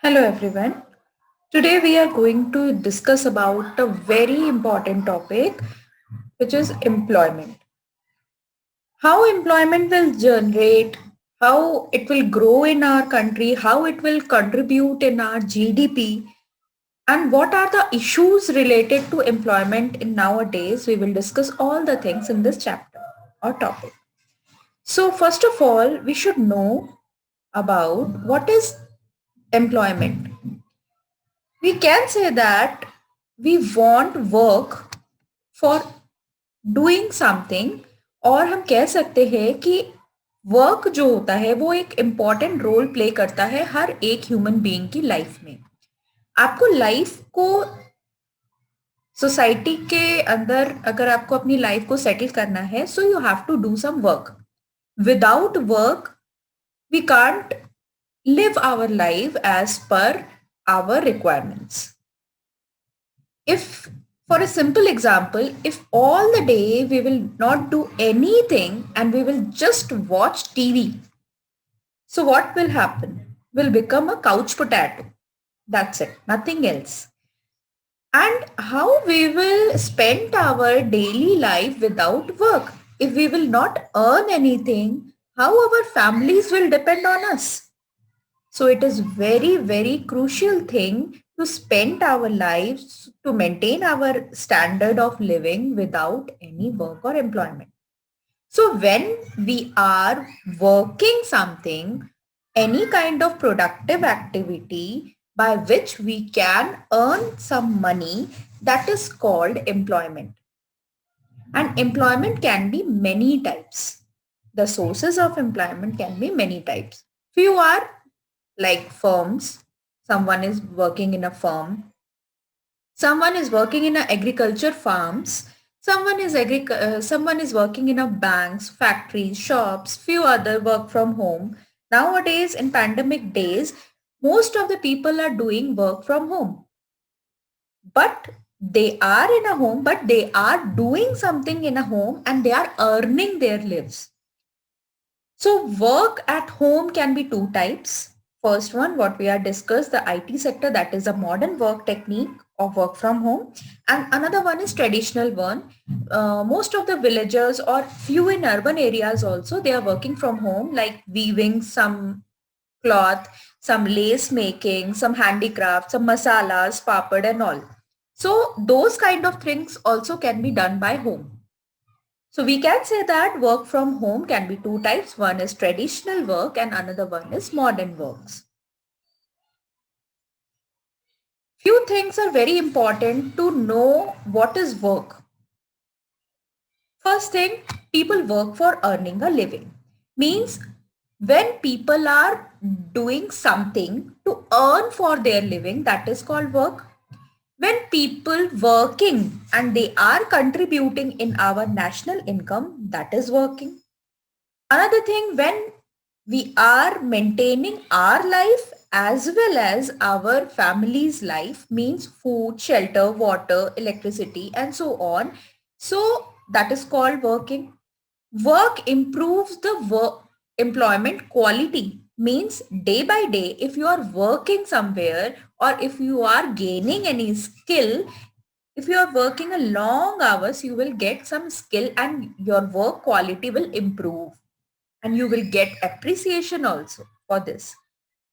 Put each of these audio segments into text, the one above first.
Hello everyone. Today we are going to discuss about a very important topic which is employment. How employment will generate, how it will grow in our country, how it will contribute in our GDP, and what are the issues related to employment in nowadays. We will discuss all the things in this chapter or topic. So first of all, we should know about what is employment. We can say that we want work for doing something, और हम कह सकते हैं कि work जो होता है वो एक इम्पॉर्टेंट रोल प्ले करता है हर एक ह्यूमन बीइंग की लाइफ में। आपको लाइफ को सोसाइटी के अंदर अगर आपको अपनी लाइफ को सेटल करना है, so you have to do some work. Without work we can't live our life as per our requirements. If, for a simple example, if all the day we will not do anything and we will just watch TV, so what will happen? We'll become a couch potato. That's it, nothing else. And how we will spend our daily life without work? If we will not earn anything, how our families will depend on us? So it is very, very crucial thing to spend our lives to maintain our standard of living without any work or employment. So when we are working something, any kind of productive activity by which we can earn some money, that is called employment. And employment can be many types. The sources of employment can be many types. Few are like firms. Someone is working in a firm. Someone is working in a agriculture farms. Someone is working in a banks, factories, shops. Few other work from home. Nowadays, in pandemic days, most of the people are doing work from home. But they are in a home, but they are doing something in a home and they are earning their lives. So work at home can be two types. First one, what we are discussed, the IT sector, that is a modern work technique of work from home. And another one is traditional one. Most of the villagers or few in urban areas also, they are working from home, like weaving some cloth, some lace making, some handicraft, some masalas, papad and all. So those kind of things also can be done by home. So we can say that work from home can be two types. One is traditional work and another one is modern works. Few things are very important to know what is work. First thing, people work for earning a living. Means when people are doing something to earn for their living, that is called work. When people working and they are contributing in our national income, that is working. Another thing, when we are maintaining our life as well as our family's life, means food, shelter, water, electricity, and so on. So that is called working. Work improves the employment quality. Means day by day, if you are working somewhere or if you are gaining any skill, if you are working a long hours, you will get some skill and your work quality will improve and you will get appreciation also for this.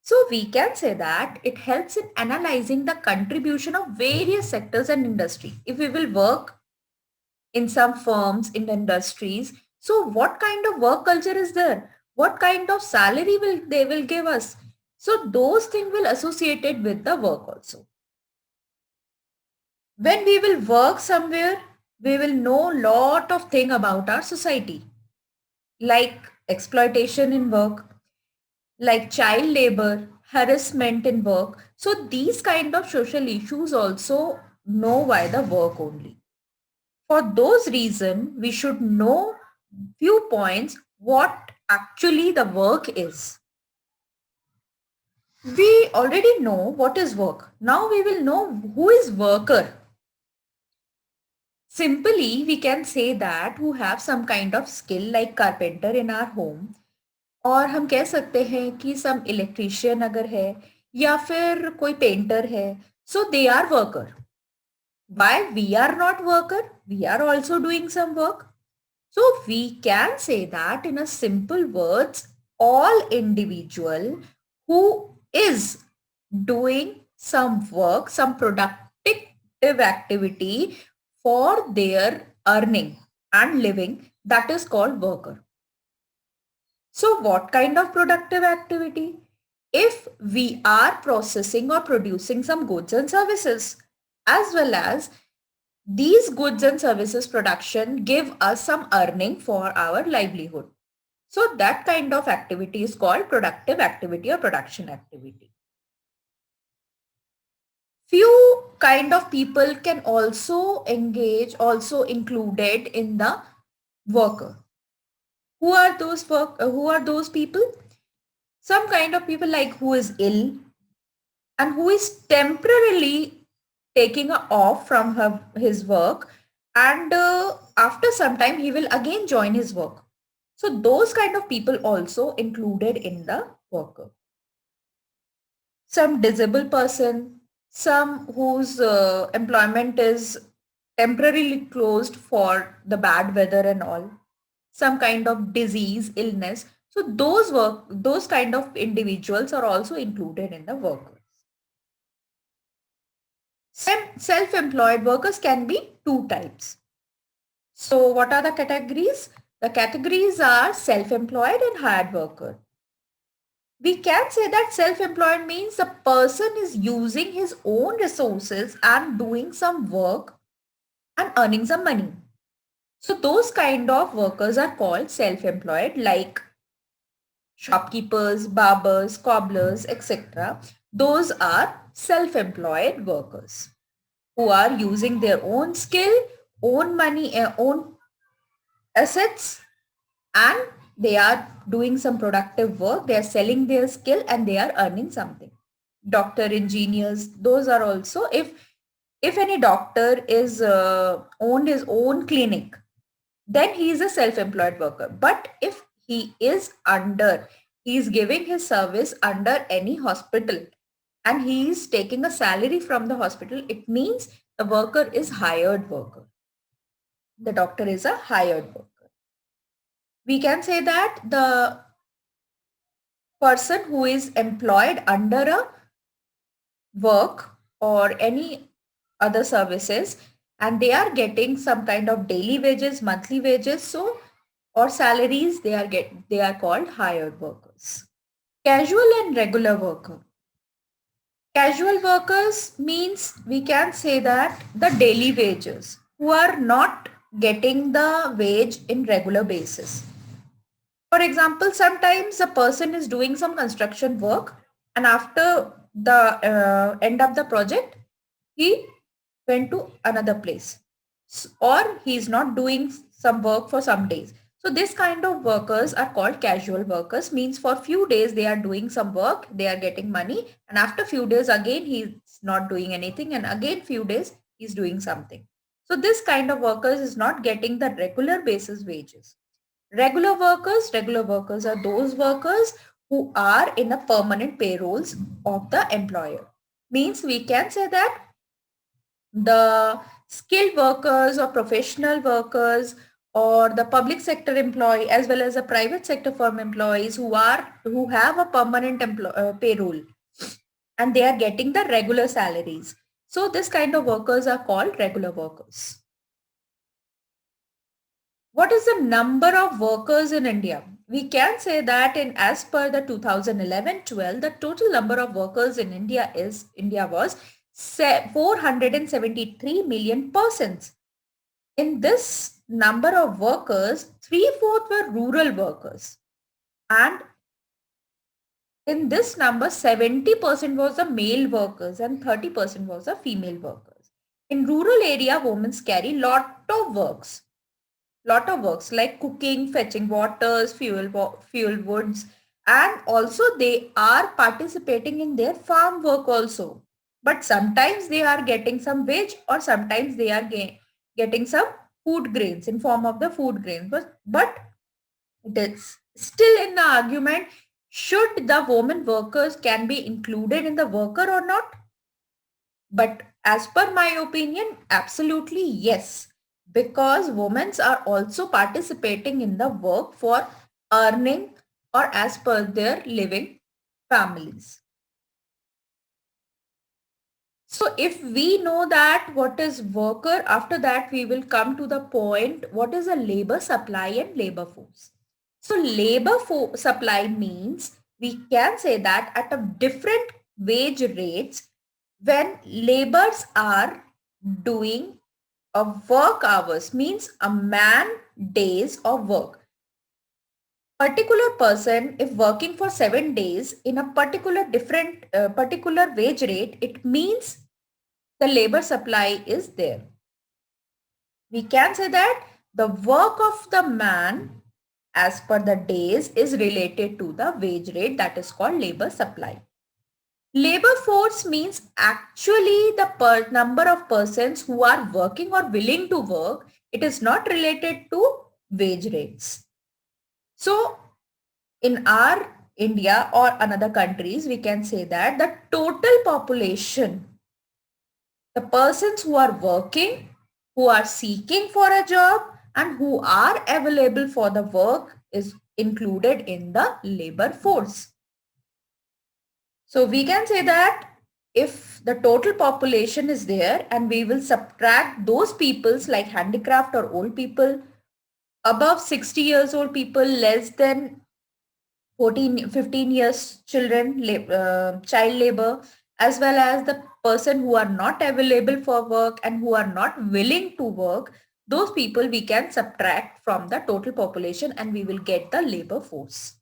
So we can say that it helps in analyzing the contribution of various sectors and industry. If we will work in some firms, in industries, so what kind of work culture is there? What kind of salary will they will give us? So those things will associated with the work also. When we will work somewhere, we will know lot of thing about our society, like exploitation in work, like child labor, harassment in work. So these kind of social issues also know by the work only. For those reasons, we should know few points what actually the work is. We already know what is work. Now we will know who is worker. Simply, we can say that who have some kind of skill like carpenter in our home, और हम कह सकते हैं कि some electrician अगर है या फिर कोई पेंटर है, so they are worker. Why we are not worker? We are also doing some work. So we can say that in a simple words, all individual who is doing some work, some productive activity for their earning and living, that is called worker. So what kind of productive activity? If we are processing or producing some goods and services, as well as these goods and services production give us some earning for our livelihood. So that kind of activity is called productive activity or production activity. Few kind of people can also engage, also included in the worker. Who are those who are those people? Some kind of people like who is ill and who is temporarily taking a off from his work, and after some time he will again join his work. So those kind of people also included in the worker. Some disabled person, some whose employment is temporarily closed for the bad weather and all, some kind of disease, illness. So those kind of individuals are also included in the workers. Self-employed workers can be two types. So what are the categories? The categories are self-employed and hired worker. We can say that self-employed means the person is using his own resources and doing some work and earning some money. So those kind of workers are called self-employed, like shopkeepers, barbers, cobblers, etc. Those are self-employed workers who are using their own skill, own money, own assets, and they are doing some productive work. They are selling their skill and they are earning something. Doctor, engineers, those are also, if any doctor is owned his own clinic, then he is a self-employed worker. But if he is giving his service under any hospital and he is taking a salary from the hospital, it means the worker is hired worker. The doctor is a hired worker. We can say that the person who is employed under a work or any other services, and they are getting some kind of daily wages, monthly wages, so or salaries, they are called hired workers. Casual and regular worker. Casual workers means we can say that the daily wages, who are not getting the wage in regular basis. For example, sometimes a person is doing some construction work and after the end of the project, he went to another place, or he is not doing some work for some days. So this kind of workers are called casual workers, means for few days they are doing some work, they are getting money, and after few days again he is not doing anything, and again few days he is doing something. So this kind of workers is not getting the regular basis wages. Regular workers are those workers who are in a permanent payrolls of the employer. Means we can say that the skilled workers or professional workers or the public sector employee as well as the private sector firm employees who have a permanent payroll, and they are getting the regular salaries. So this kind of workers are called regular workers. What is the number of workers in India? We can say that in as per the 2011-12, the total number of workers in India was 473 million persons. In this number of workers, 3/4 were rural workers. And in this number, 70% was the male workers and 30% was the female workers. In rural area, women carry lot of works like cooking, fetching waters, fuel woods, and also they are participating in their farm work also. But sometimes they are getting some wage, or sometimes they are getting some food grains in form of the food grains. But it is still in the argument, should the women workers can be included in the worker or not? But as per my opinion, absolutely yes, because women are also participating in the work for earning or as per their living families. So if we know that what is worker, after that we will come to the point what is a labor supply and labor force. So labor supply means we can say that at a different wage rates when laborers are doing a work hours means a man days of work. Particular person if working for 7 days in a particular wage rate, it means the labor supply is there. We can say that the work of the man as per the days is related to the wage rate, that is called labor supply. Labor force means actually the number of persons who are working or willing to work. It is not related to wage rates. So in our India or another countries, we can say that the total population, the persons who are working, who are seeking for a job and who are available for the work is included in the labor force. So we can say that if the total population is there and we will subtract those peoples like handicraft or old people, above 60 years old people, less than 15 years children, child labor, as well as the person who are not available for work and who are not willing to work, those people we can subtract from the total population and we will get the labor force.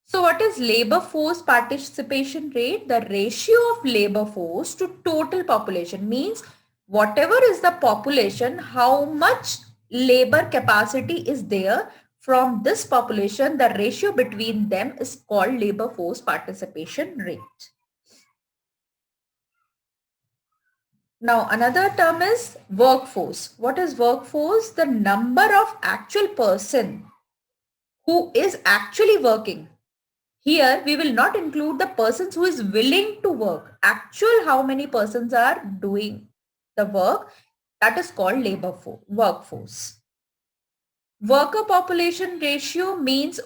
So what is labor force participation rate? The ratio of labor force to total population means whatever is the population, how much labor capacity is there from this population, the ratio between them is called labor force participation rate. Now another term is workforce. What is workforce? The number of actual person who is actually working. Here, we will not include the persons who is willing to work. Actual how many persons are doing the work, that is called workforce. Worker population ratio means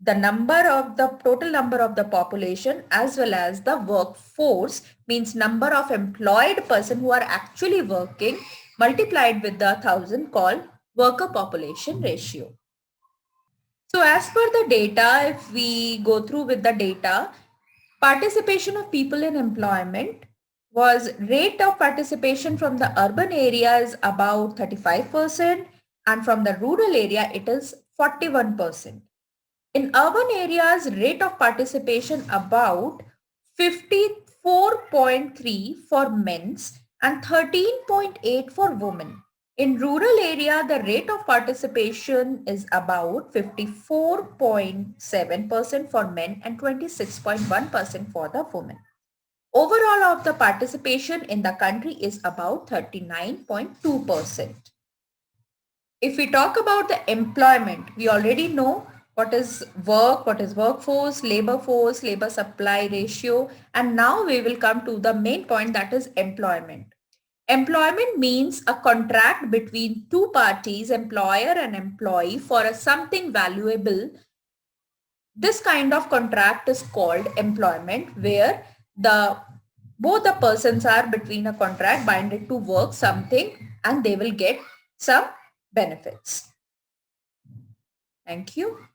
the number of the total number of the population as well as the workforce means number of employed person who are actually working multiplied with the 1000 called worker population ratio. So as per the data, if we go through with the data, participation of people in employment was rate of participation from the urban area is about 35% and from the rural area it is 41%. In urban areas, rate of participation about 54.3 for men's and 13.8 for women. In rural area, the rate of participation is about 54.7% for men and 26.1% for the women. Overall of the participation in the country is about 39.2%. If we talk about the employment, we already know what is work, what is workforce, labor supply ratio, and now we will come to the main point, that is employment. Employment means a contract between two parties, employer and employee, for a something valuable. This kind of contract is called employment, where both the persons are between a contract binded to work something and they will get some benefits. Thank you.